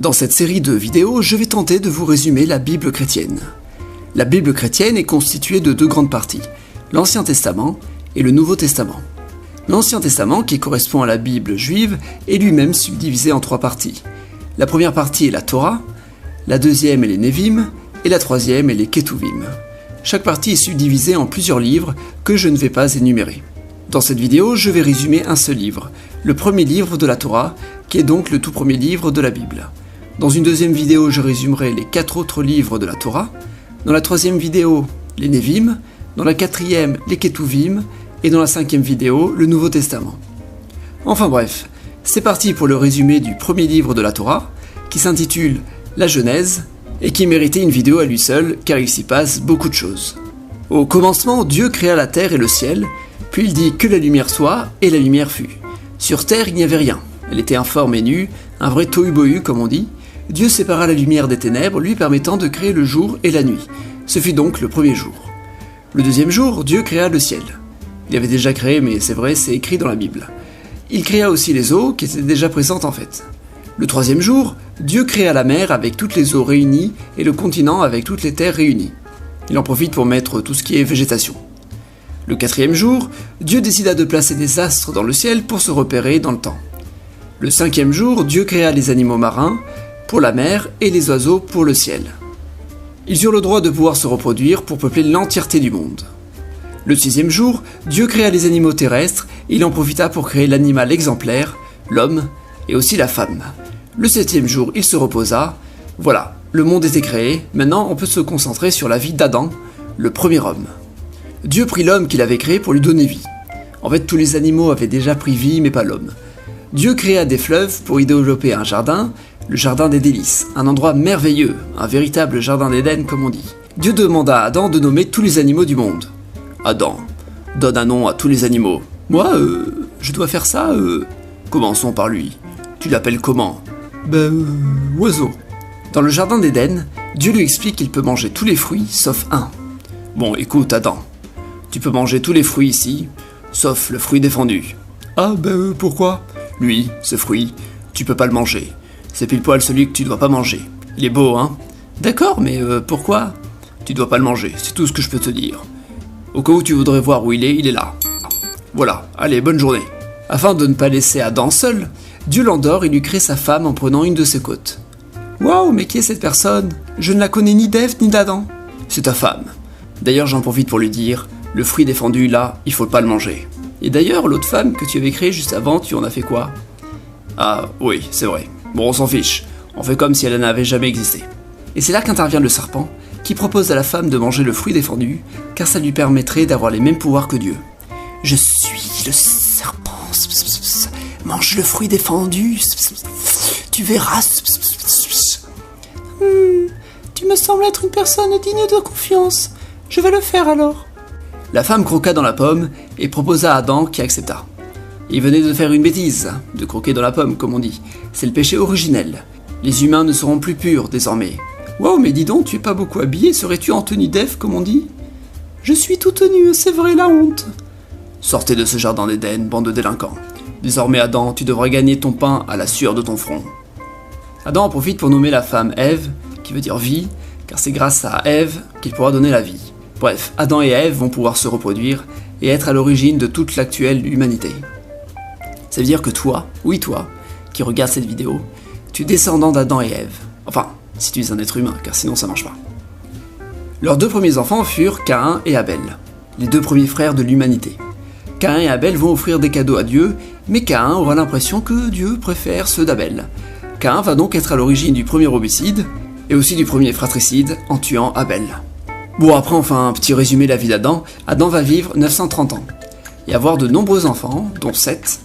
Dans cette série de vidéos, je vais tenter de vous résumer la Bible chrétienne. La Bible chrétienne est constituée de deux grandes parties, l'Ancien Testament et le Nouveau Testament. L'Ancien Testament, qui correspond à la Bible juive, est lui-même subdivisé en trois parties. La première partie est la Torah, la deuxième est les Névim, et la troisième est les Ketuvim. Chaque partie est subdivisée en plusieurs livres que je ne vais pas énumérer. Dans cette vidéo, je vais résumer un seul livre, le premier livre de la Torah, qui est donc le tout premier livre de la Bible. Dans une deuxième vidéo, je résumerai les 4 autres livres de la Torah. Dans la troisième vidéo, les Névim. Dans la quatrième, les Ketuvim. Et dans la cinquième vidéo, le Nouveau Testament. Enfin bref, c'est parti pour le résumé du premier livre de la Torah, qui s'intitule La Genèse, et qui méritait une vidéo à lui seul, car il s'y passe beaucoup de choses. Au commencement, Dieu créa la terre et le ciel, puis il dit que la lumière soit, et la lumière fut. Sur terre, il n'y avait rien. Elle était informe et nue, un vrai tohu-bohu comme on dit. Dieu sépara la lumière des ténèbres, lui permettant de créer le jour et la nuit. Ce fut donc le premier jour. Le deuxième jour, Dieu créa le ciel. Il avait déjà créé, mais c'est vrai, c'est écrit dans la Bible. Il créa aussi les eaux, qui étaient déjà présentes en fait. Le troisième jour, Dieu créa la mer avec toutes les eaux réunies et le continent avec toutes les terres réunies. Il en profite pour mettre tout ce qui est végétation. Le quatrième jour, Dieu décida de placer des astres dans le ciel pour se repérer dans le temps. Le cinquième jour, Dieu créa les animaux marins pour la mer et les oiseaux pour le ciel. Ils eurent le droit de pouvoir se reproduire pour peupler l'entièreté du monde. Le sixième jour, Dieu créa les animaux terrestres et il en profita pour créer l'animal exemplaire, l'homme, et aussi la femme. Le septième jour, il se reposa. Voilà, le monde était créé, maintenant on peut se concentrer sur la vie d'Adam, le premier homme. Dieu prit l'homme qu'il avait créé pour lui donner vie. En fait, tous les animaux avaient déjà pris vie, mais pas l'homme. Dieu créa des fleuves pour y développer un jardin, le jardin des délices, un endroit merveilleux, un véritable jardin d'Éden comme on dit. Dieu demanda à Adam de nommer tous les animaux du monde. Adam, donne un nom à tous les animaux. Moi, je dois faire ça, Commençons par lui. Tu l'appelles comment? Oiseau. Dans le jardin d'Éden, Dieu lui explique qu'il peut manger tous les fruits, sauf un. Bon, écoute, Adam, tu peux manger tous les fruits ici, sauf le fruit défendu. Ah, pourquoi? Lui, ce fruit, tu peux pas le manger. C'est pile poil celui que tu dois pas manger. Il est beau, hein? D'accord, mais pourquoi? Tu dois pas le manger, c'est tout ce que je peux te dire. Au cas où tu voudrais voir où il est là. Voilà, allez, bonne journée. Afin de ne pas laisser Adam seul, Dieu l'endort et lui crée sa femme en prenant une de ses côtes. Waouh, mais qui est cette personne? Je ne la connais ni d'Ève ni d'Adam. C'est ta femme. D'ailleurs, j'en profite pour lui dire, le fruit défendu là, il faut pas le manger. Et d'ailleurs, l'autre femme que tu avais créée juste avant, tu en as fait quoi? Ah, oui, c'est vrai. Bon, on s'en fiche. On fait comme si elle n'avait jamais existé. Et c'est là qu'intervient le serpent, qui propose à la femme de manger le fruit défendu, car ça lui permettrait d'avoir les mêmes pouvoirs que Dieu. Je suis le serpent. Mange le fruit défendu. Tu verras. Tu me sembles être une personne digne de confiance. Je vais le faire alors. La femme croqua dans la pomme et proposa à Adam qui accepta. Il venait de faire une bêtise, de croquer dans la pomme comme on dit. C'est le péché originel. Les humains ne seront plus purs désormais. Wow, mais dis donc, tu es pas beaucoup habillé, serais-tu en tenue d'Ève comme on dit? Je suis tout tenue, c'est vrai, la honte. Sortez de ce jardin d'Éden, bande de délinquants. Désormais, Adam, tu devras gagner ton pain à la sueur de ton front. Adam en profite pour nommer la femme Ève, qui veut dire vie, car c'est grâce à Ève qu'il pourra donner la vie. Bref, Adam et Ève vont pouvoir se reproduire et être à l'origine de toute l'actuelle humanité. Ça veut dire que toi, oui toi, qui regarde cette vidéo, tu es descendant d'Adam et Ève. Enfin, si tu es un être humain, car sinon ça marche pas. Leurs deux premiers enfants furent Caïn et Abel, les deux premiers frères de l'humanité. Caïn et Abel vont offrir des cadeaux à Dieu, mais Caïn aura l'impression que Dieu préfère ceux d'Abel. Caïn va donc être à l'origine du premier homicide, et aussi du premier fratricide en tuant Abel. Bon, après on fait un petit résumé de la vie d'Adam. Adam va vivre 930 ans, et avoir de nombreux enfants, dont 7,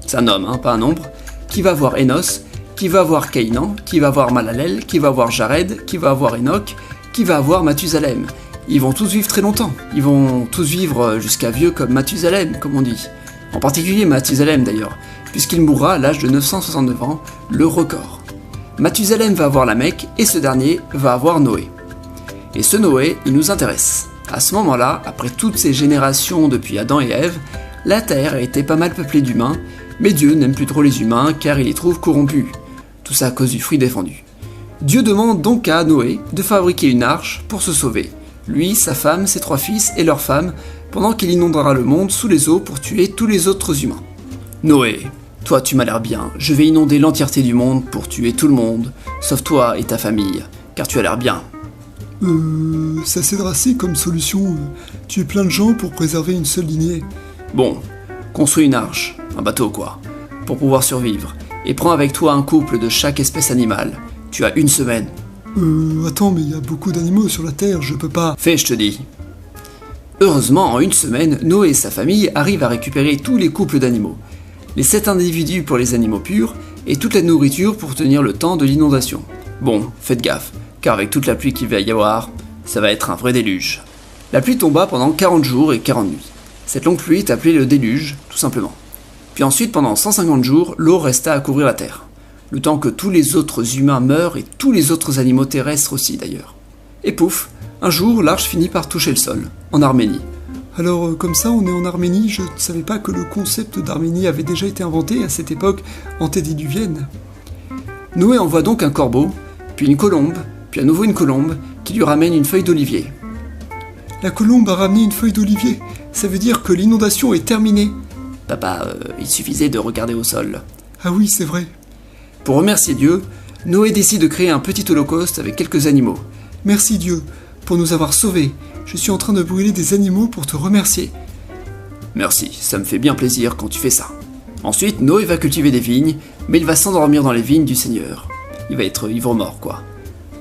c'est un homme, pas un nombre, qui va avoir Enos, qui va avoir Caïnan, qui va avoir Malalel, qui va avoir Jared, qui va avoir Enoch, qui va avoir Mathusalem. Ils vont tous vivre très longtemps. Ils vont tous vivre jusqu'à vieux comme Mathusalem, comme on dit. En particulier Mathusalem d'ailleurs, puisqu'il mourra à l'âge de 969 ans, le record. Mathusalem va avoir Lamech et ce dernier va avoir Noé. Et ce Noé, il nous intéresse. À ce moment-là, après toutes ces générations depuis Adam et Ève, la Terre a été pas mal peuplée d'humains, mais Dieu n'aime plus trop les humains car il les trouve corrompus. tout ça à cause du fruit défendu. Dieu demande donc à Noé de fabriquer une arche pour se sauver, lui, sa femme, ses 3 fils et leurs femmes, pendant qu'il inondera le monde sous les eaux pour tuer tous les autres humains. Noé, toi tu m'as l'air bien, je vais inonder l'entièreté du monde pour tuer tout le monde, sauf toi et ta famille, car tu as l'air bien. Ça c'est drastique comme solution. Tuer plein de gens pour préserver une seule lignée. Bon, construis une arche, un bateau quoi, pour pouvoir survivre, et prends avec toi un couple de chaque espèce animale. Tu as 1 semaine. Attends, mais il y a beaucoup d'animaux sur la Terre, je peux pas... Fais, je te dis. Heureusement, en 1 semaine, Noé et sa famille arrivent à récupérer tous les couples d'animaux, les 7 individus pour les animaux purs, et toute la nourriture pour tenir le temps de l'inondation. Bon, faites gaffe, car avec toute la pluie qu'il va y avoir, ça va être un vrai déluge. La pluie tomba pendant 40 jours et 40 nuits. Cette longue pluie est appelée le déluge, tout simplement. Puis ensuite, pendant 150 jours, l'eau resta à couvrir la terre, le temps que tous les autres humains meurent et tous les autres animaux terrestres aussi d'ailleurs. Et pouf, un jour, l'arche finit par toucher le sol, en Arménie. Alors, comme ça, on est en Arménie, je ne savais pas que le concept d'Arménie avait déjà été inventé à cette époque antédiluvienne. Noé envoie donc un corbeau, puis une colombe, puis à nouveau une colombe, qui lui ramène une feuille d'olivier. La colombe a ramené une feuille d'olivier, ça veut dire que l'inondation est terminée. Papa, il suffisait de regarder au sol. Ah oui, c'est vrai. Pour remercier Dieu, Noé décide de créer un petit holocauste avec quelques animaux. Merci Dieu, pour nous avoir sauvés. Je suis en train de brûler des animaux pour te remercier. Merci, ça me fait bien plaisir quand tu fais ça. Ensuite, Noé va cultiver des vignes, mais il va s'endormir dans les vignes du Seigneur. Il va être ivre-mort, quoi.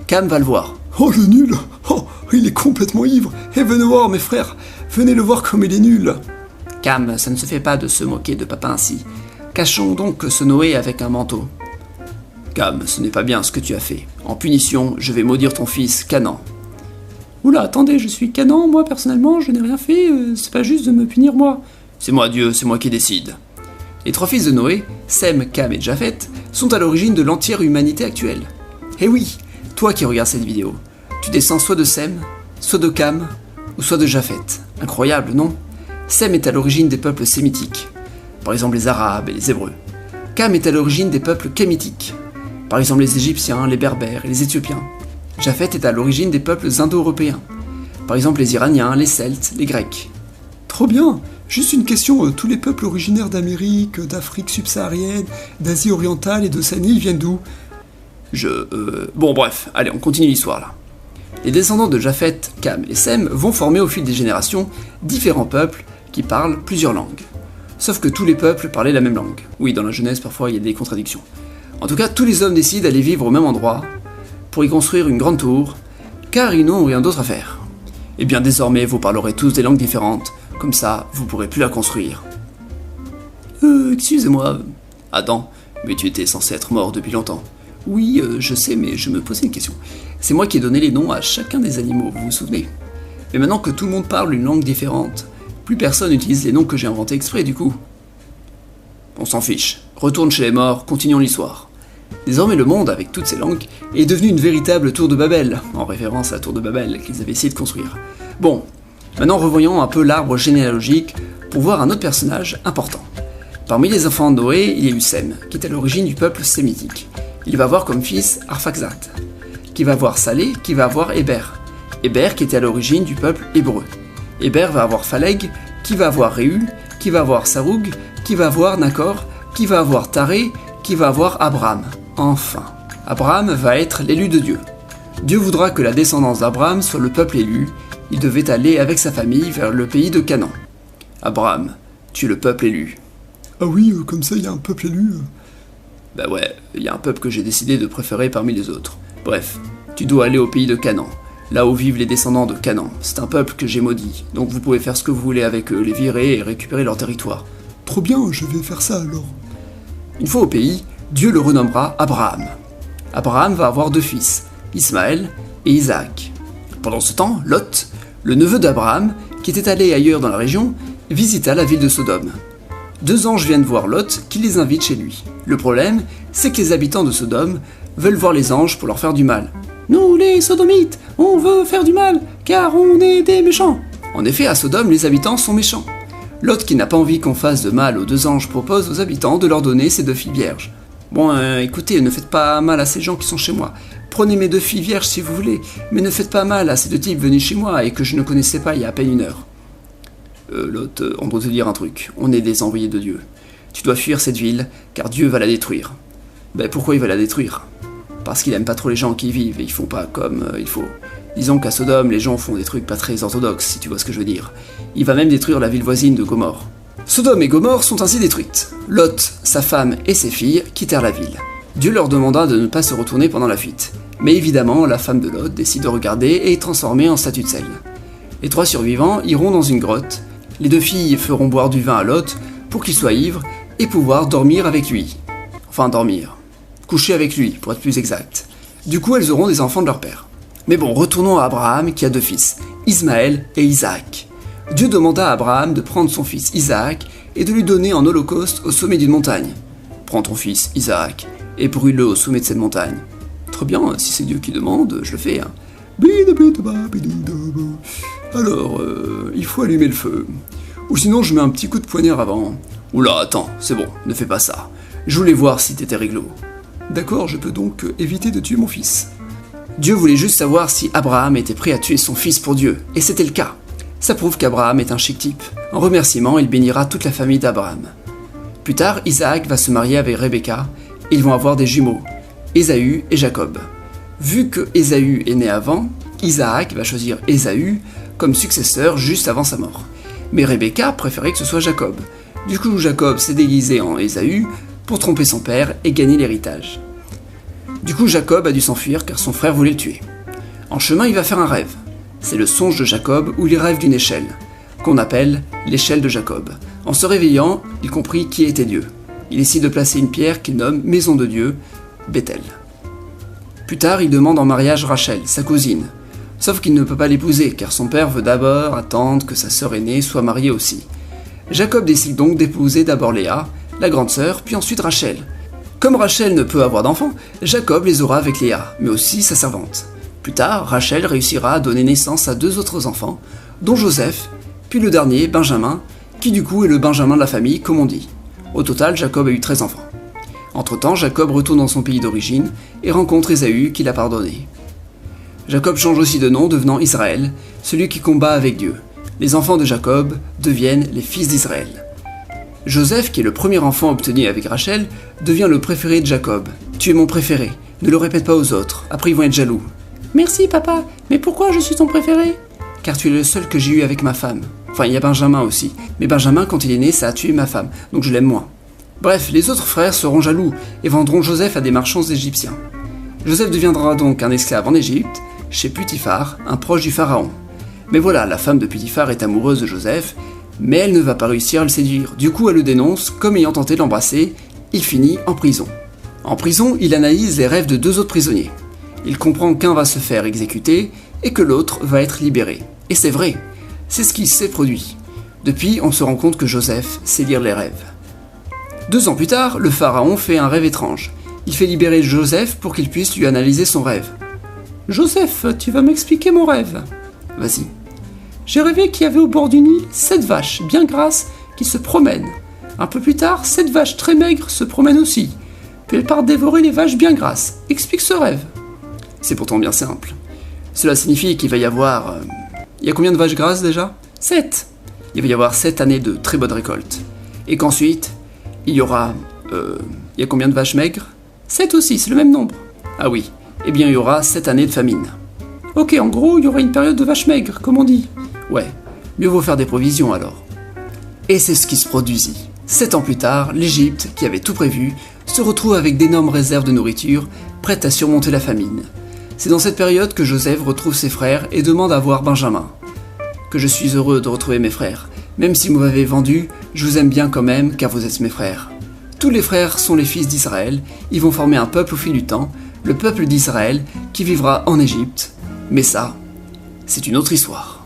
Cam va le voir. Oh, le nul! Oh, il est complètement ivre! Et venez voir, mes frères! Venez le voir comme il est nul! Cam, ça ne se fait pas de se moquer de papa ainsi. Cachons donc ce Noé avec un manteau. Cam, ce n'est pas bien ce que tu as fait. En punition, je vais maudire ton fils, Canaan. Oula, attendez, je suis Canaan, moi personnellement, je n'ai rien fait, c'est pas juste de me punir moi. C'est moi Dieu, c'est moi qui décide. Les 3 fils de Noé, Sem, Cam et Japhet, sont à l'origine de l'entière humanité actuelle. Eh oui, toi qui regardes cette vidéo, tu descends soit de Sem, soit de Cam, ou soit de Japhet. Incroyable, non? Sem est à l'origine des peuples sémitiques, par exemple les Arabes et les Hébreux. Cam est à l'origine des peuples kémitiques, par exemple les Égyptiens, les Berbères et les Éthiopiens. Japhet est à l'origine des peuples indo-européens, par exemple les Iraniens, les Celtes, les Grecs. Trop bien! Juste une question, tous les peuples originaires d'Amérique, d'Afrique subsaharienne, d'Asie orientale et d'Océanie, ils viennent d'où? Bon bref, allez, on continue l'histoire là. Les descendants de Japhet, Cam et Sem vont former au fil des générations différents peuples qui parlent plusieurs langues. Sauf que tous les peuples parlaient la même langue. Oui, dans la Genèse, parfois, il y a des contradictions. En tout cas, tous les hommes décident d'aller vivre au même endroit pour y construire une grande tour, car ils n'ont rien d'autre à faire. Et bien désormais, vous parlerez tous des langues différentes, comme ça, vous pourrez plus la construire. Excusez-moi. Adam, mais tu étais censé être mort depuis longtemps. Oui, je sais, mais je me posais une question. C'est moi qui ai donné les noms à chacun des animaux, vous vous souvenez? Mais maintenant que tout le monde parle une langue différente, plus personne n'utilise les noms que j'ai inventés exprès du coup. On s'en fiche. Retourne chez les morts, continuons l'histoire. Désormais le monde, avec toutes ces langues, est devenu une véritable tour de Babel, en référence à la tour de Babel qu'ils avaient essayé de construire. Bon, maintenant revoyons un peu l'arbre généalogique pour voir un autre personnage important. Parmi les enfants de Noé, il y a eu Sem, qui est à l'origine du peuple sémitique. Il va avoir comme fils Arphaxad, qui va avoir Salé, qui va avoir Héber. Héber qui était à l'origine du peuple hébreu. Héber va avoir Phaleg, qui va avoir Réu, qui va avoir Saroug, qui va avoir Nacor, qui va avoir Taré, qui va avoir Abraham. Enfin, Abraham va être l'élu de Dieu. Dieu voudra que la descendance d'Abraham soit le peuple élu. Il devait aller avec sa famille vers le pays de Canaan. Abraham, tu es le peuple élu. Ah oui, comme ça il y a un peuple élu. Bah ouais, il y a un peuple que j'ai décidé de préférer parmi les autres. Bref, tu dois aller au pays de Canaan, là où vivent les descendants de Canaan. C'est un peuple que j'ai maudit, donc vous pouvez faire ce que vous voulez avec eux, les virer et récupérer leur territoire. Trop bien, je vais faire ça alors. Une fois au pays, Dieu le renommera Abraham. Abraham va avoir 2 fils, Ismaël et Isaac. Pendant ce temps, Lot, le neveu d'Abraham, qui était allé ailleurs dans la région, visita la ville de Sodome. 2 anges viennent voir Lot qui les invite chez lui. Le problème, c'est que les habitants de Sodome veulent voir les anges pour leur faire du mal. Nous, les sodomites, on veut faire du mal, car on est des méchants. En effet, à Sodome, les habitants sont méchants. Lot, qui n'a pas envie qu'on fasse de mal aux 2 anges, propose aux habitants de leur donner ses 2 filles vierges. Bon, écoutez, ne faites pas mal à ces gens qui sont chez moi. Prenez mes 2 filles vierges si vous voulez, mais ne faites pas mal à ces 2 types venus chez moi et que je ne connaissais pas il y a à peine 1 heure. Lot, on doit te dire un truc, on est des envoyés de Dieu. Tu dois fuir cette ville, car Dieu va la détruire. Ben pourquoi il va la détruire? Parce qu'il aime pas trop les gens qui y vivent et ils font pas comme il faut. Disons qu'à Sodome, les gens font des trucs pas très orthodoxes, si tu vois ce que je veux dire. Il va même détruire la ville voisine de Gomorrhe. Sodome et Gomorrhe sont ainsi détruites. Lot, sa femme et ses filles quittèrent la ville. Dieu leur demanda de ne pas se retourner pendant la fuite. Mais évidemment, la femme de Lot décide de regarder et est transformée en statue de sel. Les 3 survivants iront dans une grotte. Les 2 filles feront boire du vin à Lot pour qu'il soit ivre et pouvoir dormir avec lui. Enfin, dormir. Coucher avec lui, pour être plus exact. Du coup, elles auront des enfants de leur père. Mais bon, retournons à Abraham qui a 2 fils, Ismaël et Isaac. Dieu demanda à Abraham de prendre son fils Isaac et de lui donner en holocauste au sommet d'une montagne. Prends ton fils Isaac et brûle-le au sommet de cette montagne. Très bien, si c'est Dieu qui demande, je le fais. Hein. Alors, il faut allumer le feu. Ou sinon, je mets un petit coup de poignard avant. Oula, attends, c'est bon, ne fais pas ça. Je voulais voir si t'étais réglo. D'accord, je peux donc éviter de tuer mon fils. Dieu voulait juste savoir si Abraham était prêt à tuer son fils pour Dieu, et c'était le cas. Ça prouve qu'Abraham est un chic type. En remerciement, il bénira toute la famille d'Abraham. Plus tard, Isaac va se marier avec Rebecca, et ils vont avoir des jumeaux, Ésaü et Jacob. Vu que Ésaü est né avant, Isaac va choisir Ésaü comme successeur juste avant sa mort. Mais Rebecca préférait que ce soit Jacob. Du coup, Jacob s'est déguisé en Ésaü pour tromper son père et gagner l'héritage. Du coup, Jacob a dû s'enfuir car son frère voulait le tuer. En chemin, il va faire un rêve. C'est le songe de Jacob où il rêve d'une échelle, qu'on appelle l'échelle de Jacob. En se réveillant, il comprit qui était Dieu. Il décide de placer une pierre qu'il nomme Maison de Dieu, Bethel. Plus tard, il demande en mariage Rachel, sa cousine. Sauf qu'il ne peut pas l'épouser car son père veut d'abord attendre que sa sœur aînée soit mariée aussi. Jacob décide donc d'épouser d'abord Léa, la grande sœur, puis ensuite Rachel. Comme Rachel ne peut avoir d'enfants, Jacob les aura avec Léa, mais aussi sa servante. Plus tard, Rachel réussira à donner naissance à 2 autres enfants, dont Joseph, puis le dernier, Benjamin, qui du coup est le Benjamin de la famille, comme on dit. Au total, Jacob a eu 13 enfants. Entre-temps, Jacob retourne dans son pays d'origine et rencontre Ésaü qui l'a pardonné. Jacob change aussi de nom, devenant Israël, celui qui combat avec Dieu. Les enfants de Jacob deviennent les fils d'Israël. Joseph, qui est le premier enfant obtenu avec Rachel, devient le préféré de Jacob. « Tu es mon préféré, ne le répète pas aux autres, après ils vont être jaloux. »« Merci papa, mais pourquoi je suis ton préféré ?»« Car tu es le seul que j'ai eu avec ma femme. Enfin, il y a Benjamin aussi, mais Benjamin, quand il est né, ça a tué ma femme, donc je l'aime moins. » Bref, les autres frères seront jaloux et vendront Joseph à des marchands égyptiens. Joseph deviendra donc un esclave en Égypte, chez Putiphar, un proche du pharaon. Mais voilà, la femme de Putiphar est amoureuse de Joseph, mais elle ne va pas réussir à le séduire. Du coup, elle le dénonce comme ayant tenté de l'embrasser. Il finit en prison. En prison, il analyse les rêves de 2 autres prisonniers. Il comprend qu'un va se faire exécuter et que l'autre va être libéré. Et c'est vrai, c'est ce qui s'est produit. Depuis, on se rend compte que Joseph sait lire les rêves. 2 ans plus tard, le pharaon fait un rêve étrange. Il fait libérer Joseph pour qu'il puisse lui analyser son rêve. « Joseph, tu vas m'expliquer mon rêve ?»« Vas-y. » J'ai rêvé qu'il y avait au bord du Nil 7 vaches bien grasses qui se promènent. Un peu plus tard, 7 vaches très maigres se promènent aussi. Puis elles partent dévorer les vaches bien grasses. Explique ce rêve. C'est pourtant bien simple. Cela signifie qu'il va y avoir... Il y a combien de vaches grasses déjà ? 7. Il va y avoir 7 années de très bonne récolte. Et qu'ensuite, il y aura... Il y a combien de vaches maigres ? 7 aussi, c'est le même nombre. Ah oui, eh bien il y aura 7 années de famine. Ok, en gros, il y aura une période de vaches maigres, comme on dit. Ouais, mieux vaut faire des provisions alors. Et c'est ce qui se produisit. 7 ans plus tard, l'Égypte, qui avait tout prévu, se retrouve avec d'énormes réserves de nourriture, prêtes à surmonter la famine. C'est dans cette période que Joseph retrouve ses frères et demande à voir Benjamin. Que je suis heureux de retrouver mes frères. Même si vous m'avez vendu, je vous aime bien quand même, car vous êtes mes frères. Tous les frères sont les fils d'Israël, ils vont former un peuple au fil du temps, le peuple d'Israël, qui vivra en Égypte. Mais ça, c'est une autre histoire.